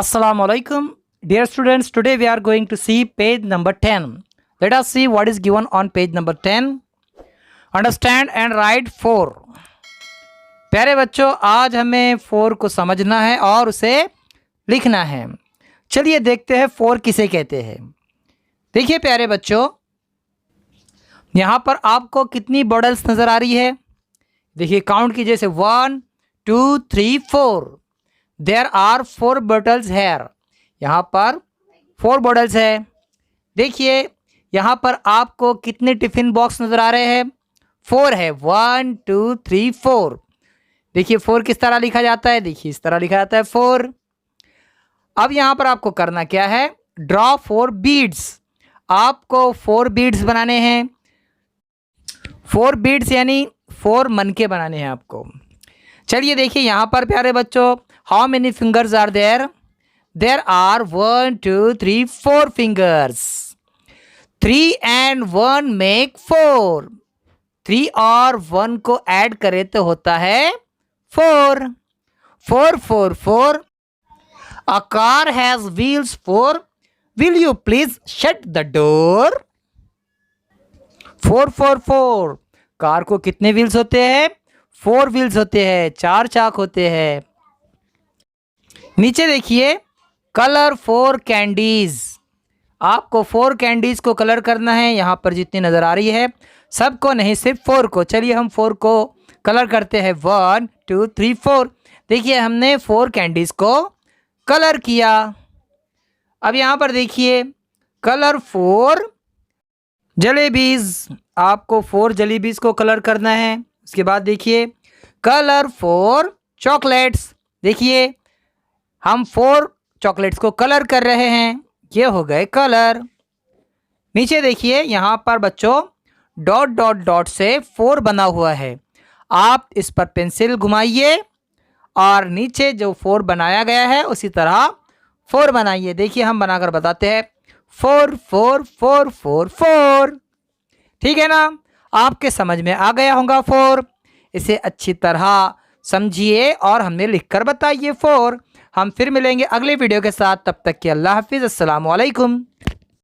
Assalamu alaikum. Dear students, today we are going to see page number 10. Let us see what is given on page number 10. Understand and write 4. प्यारे बच्चों, आज हमें 4 को समझना है और उसे लिखना है। चलिए देखते हैं 4 किसे कहते हैं। देखिए प्यारे बच्चों, यहाँ पर आपको कितनी बॉटल्स नज़र आ रही है। देखिए काउंट कीजिए, जैसे 1 2 3 4। There are 4 bottles here. यहाँ पर 4 बॉटल्स है। देखिए यहाँ पर आपको कितने टिफ़िन बॉक्स नज़र आ रहे हैं? 4 है। 1 2 3 4। देखिए 4 किस तरह लिखा जाता है? देखिए इस तरह लिखा जाता है 4। अब यहाँ पर आपको करना क्या है? Draw 4 beads. आपको 4 बीड्स बनाने हैं। 4 बीड्स यानी 4 मनके बनाने हैं आपको। चलिए देखिए यहाँ पर प्यारे बच्चों, how many fingers are there? There are 1 2 3 4 fingers. 3 and 1 make 4। 3 और 1 को ऐड करें तो होता है 4। 4 4 4। A car has wheels 4. Will you please shut the door? 4 4 4। Car को कितने व्हील्स होते हैं? 4 व्हील्स होते हैं, 4 चाक होते हैं। नीचे देखिए, कलर 4 कैंडीज। आपको 4 कैंडीज को कलर करना है। यहाँ पर जितनी नज़र आ रही है, सबको नहीं, सिर्फ 4 को। चलिए हम 4 को कलर करते हैं। 1 2 3 4। देखिए हमने 4 कैंडीज को कलर किया। अब यहाँ पर देखिए, कलर 4 जलेबीज। आपको 4 जलेबीज को कलर करना है। उसके बाद देखिए, कलर 4 चॉकलेट्स। देखिए हम 4 चॉकलेट्स को कलर कर रहे हैं। ये हो गए कलर। नीचे देखिए, यहाँ पर बच्चों डॉट डॉट डॉट से 4 बना हुआ है। आप इस पर पेंसिल घुमाइए और नीचे जो 4 बनाया गया है उसी तरह 4 बनाइए। देखिए हम बनाकर बताते हैं। 4 4 4 4 4। ठीक है ना? आपके समझ में आ गया होगा 4। इसे अच्छी तरह समझिए और हमें लिखकर बताइए 4। हम फिर मिलेंगे अगले वीडियो के साथ। तब तक के अल्लाह हाफिज़। अस्सलामु अलैकुम।